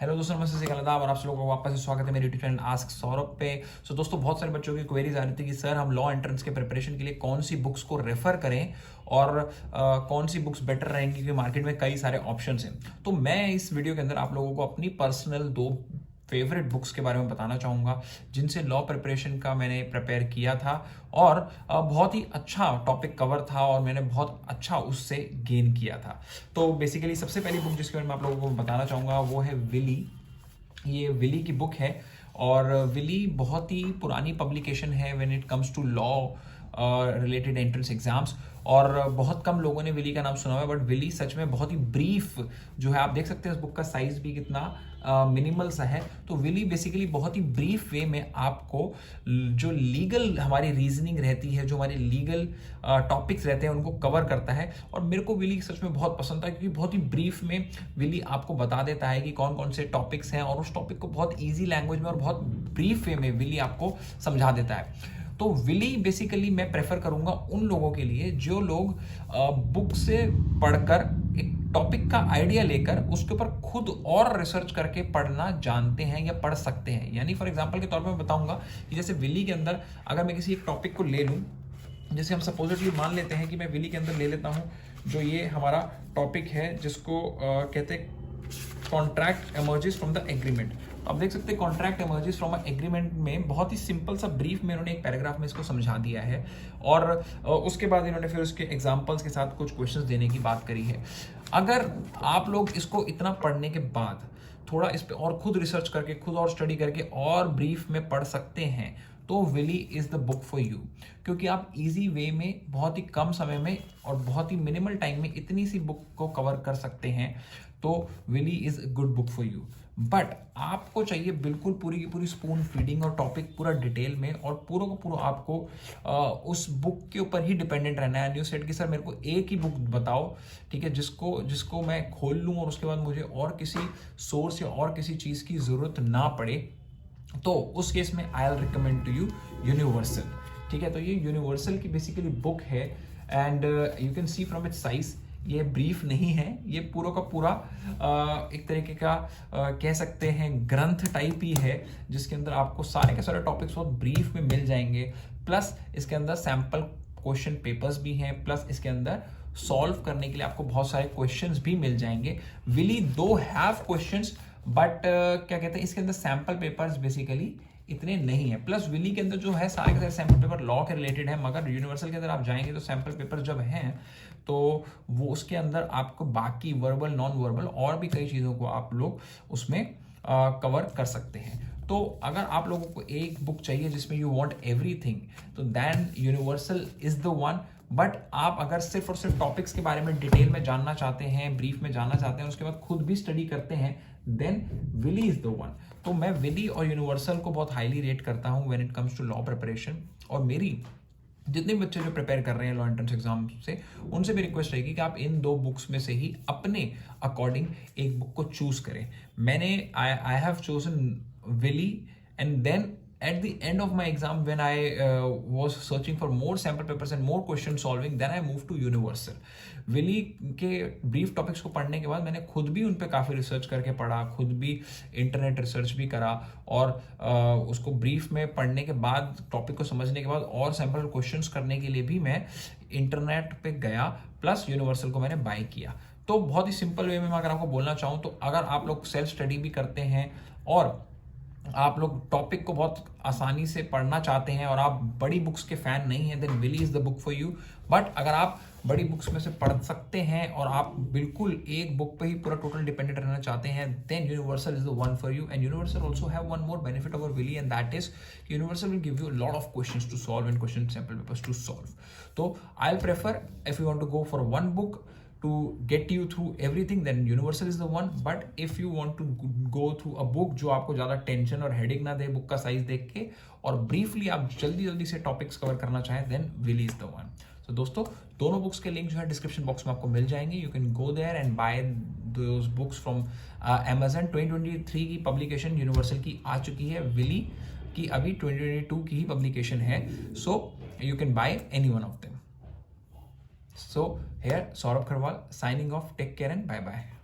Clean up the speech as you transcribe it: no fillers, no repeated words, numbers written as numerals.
Hello दोस्तों, नमस्ते से आदाब और आप सब लोगों को वापस से स्वागत है मेरे यूट्यूब चैनल आस्क सौरभ पे। दोस्तों, बहुत सारे बच्चों की क्वेरीज आ रही थी कि सर हम लॉ एंट्रेंस के प्रिपरेशन के लिए कौन सी बुक्स को रेफर करें और कौन सी बुक्स बेटर रहेंगी, क्योंकि मार्केट में कई सारे ऑप्शन हैं। तो मैं इस वीडियो के अंदर आप लोगों को अपनी पर्सनल 2 फेवरेट बुक्स के बारे में बताना चाहूँगा जिनसे लॉ प्रिपरेशन का मैंने प्रिपेयर किया था और बहुत ही अच्छा टॉपिक कवर था और मैंने बहुत अच्छा उससे गेन किया था। तो बेसिकली सबसे पहली बुक जिसके बारे में आप लोगों को बताना चाहूँगा वो है विली। ये विली की बुक है और विली बहुत ही पुरानी पब्लिकेशन है when it comes to law related entrance exams, और बहुत कम लोगों ने विली का नाम सुना हुआ है। बट विली सच में बहुत ही ब्रीफ जो है, आप देख सकते हैं इस बुक का साइज भी कितना मिनिमल सा है। तो विली बेसिकली बहुत ही ब्रीफ वे में आपको जो लीगल हमारी रीजनिंग रहती है, जो हमारे लीगल टॉपिक्स रहते हैं, उनको कवर करता है। और मेरे को विली सच में बहुत पसंद था क्योंकि बहुत ही ब्रीफ में विली आपको बता देता है कि कौन कौन से टॉपिक्स हैं और उस टॉपिक को बहुत ईजी लैंग्वेज में और बहुत ब्रीफ वे में विली आपको समझा देता है। तो विली बेसिकली मैं प्रेफर करूंगा उन लोगों के लिए जो लोग बुक से पढ़कर एक टॉपिक का आइडिया लेकर उसके ऊपर खुद और रिसर्च करके पढ़ना जानते हैं या पढ़ सकते हैं। यानी फॉर एग्जांपल के तौर पे मैं बताऊंगा कि जैसे विली के अंदर अगर मैं किसी एक टॉपिक को ले लूं, जैसे हम सपोजिटली मान लेते हैं कि मैं विली के अंदर ले लेता हूं जो ये हमारा टॉपिक है जिसको कहते हैं contract emerges from the agreement. आप देख सकते हैं कॉन्ट्रैक्ट एमर्जेस फ्रॉम एग्रीमेंट में बहुत ही सिंपल सा ब्रीफ में इन्होंने एक पैराग्राफ में इसको समझा दिया है और उसके बाद इन्होंने फिर उसके एग्जांपल्स के साथ कुछ क्वेश्चंस देने की बात करी है। अगर आप लोग इसको इतना पढ़ने के बाद थोड़ा इस पे और खुद रिसर्च करके, खुद और स्टडी करके और ब्रीफ में पढ़ सकते हैं तो Wiley is the book for you, क्योंकि आप इजी वे में बहुत ही कम समय में और बहुत ही मिनिमल टाइम में इतनी सी बुक को कवर कर सकते हैं। तो Wiley is a good book for you. But आपको चाहिए बिल्कुल पूरी की पूरी स्पून फीडिंग और टॉपिक पूरा डिटेल में और पूरा को पूरा आपको उस बुक के ऊपर ही डिपेंडेंट रहना है। न्यू सेट कि सर मेरे को एक ही बुक बताओ, ठीक है, जिसको मैं खोल लूँ और उसके बाद मुझे और किसी सोर्स या और किसी चीज़ की ज़रूरत ना पड़े। तो उस केस में I will recommend to you Universal. ठीक है, तो ये यूनिवर्सल की बेसिकली बुक है and you can see from its size ये ब्रीफ नहीं है, ये पूरा का पूरा एक तरीके का कह सकते हैं ग्रंथ टाइप ही है जिसके अंदर आपको सारे के सारे टॉपिक्स बहुत ब्रीफ में मिल जाएंगे। प्लस इसके अंदर सैम्पल क्वेश्चन पेपर्स भी हैं, प्लस इसके अंदर सॉल्व करने के लिए आपको बहुत सारे क्वेश्चंस भी मिल जाएंगे। विली दो हैव क्वेश्चंस बट क्या कहते हैं इसके अंदर सैम्पल पेपर्स बेसिकली इतने नहीं है। प्लस विली के अंदर जो है सारे के सारे सैम्पल पेपर लॉ के रिलेटेड है, मगर यूनिवर्सल के अंदर आप जाएंगे तो सैम्पल पेपर जब हैं तो वो उसके अंदर आपको बाकी वर्बल, नॉन वर्बल और भी कई चीज़ों को आप लोग उसमें कवर कर सकते हैं। तो अगर आप लोगों को एक बुक चाहिए जिसमें यू वांट एवरीथिंग तो then Universal is the one. But आप अगर सिर्फ और सिर्फ टॉपिक्स के बारे में डिटेल में जानना चाहते हैं, ब्रीफ में जानना चाहते हैं, उसके बाद खुद भी स्टडी करते हैं, then Wiley is the one. तो मैं विली और यूनिवर्सल को बहुत हाईली रेट करता हूं when it comes to law preparation. और मेरी जितने बच्चे जो प्रिपेयर कर रहे हैं लॉ एंट्रेंस एग्जाम से, उनसे भी रिक्वेस्ट रहेगी कि आप इन 2 बुक्स में से ही अपने अकॉर्डिंग एक बुक को चूज करें। मैंने I have chosen Wiley and then at the end of my exam when I was searching for more sample papers and more question solving, then I moved to universal. Wiley के brief topics को पढ़ने के बाद मैंने खुद भी उन पे काफ़ी रिसर्च करके पढ़ा, खुद भी इंटरनेट रिसर्च भी करा और उसको ब्रीफ में पढ़ने के बाद, टॉपिक को समझने के बाद और सैम्पल क्वेश्चंस करने के लिए भी मैं इंटरनेट पे गया, प्लस यूनिवर्सल को मैंने बाय किया। तो बहुत ही सिंपल वे में मैं अगर आपको बोलना चाहूँ तो अगर आप लोग सेल्फ स्टडी भी करते हैं और आप लोग टॉपिक को बहुत आसानी से पढ़ना चाहते हैं और आप बड़ी बुक्स के फैन नहीं हैं, then Wiley is the book for you. But अगर आप बड़ी बुक्स में से पढ़ सकते हैं और आप बिल्कुल एक बुक पे ही पूरा टोटल डिपेंडेंट रहना चाहते हैं, then Universal is the one for you. And Universal also have one more benefit over Wiley and that is Universal will give you lot of questions to solve and question sample papers to solve. तो I will prefer if you want to go for one book to get you through everything, then universal is the one. But if you want to go through a book जो आपको ज़्यादा tension और heading ना दे book का size देख के और briefly आप जल्दी जल्दी से टॉपिक्स कवर करना चाहें, then Wiley is the one. तो दोस्तों, दोनों बुक्स के लिंक जो है डिस्क्रिप्शन बॉक्स में आपको मिल जाएंगे। You can go there and buy those books from Amazon. 2023 की पब्लिकेशन यूनिवर्सल की आ चुकी है, विली की अभी 2022 की ही पब्लिकेशन है। So you can by any one of them. So here Saurabh Kharwal signing off. Take care and bye bye.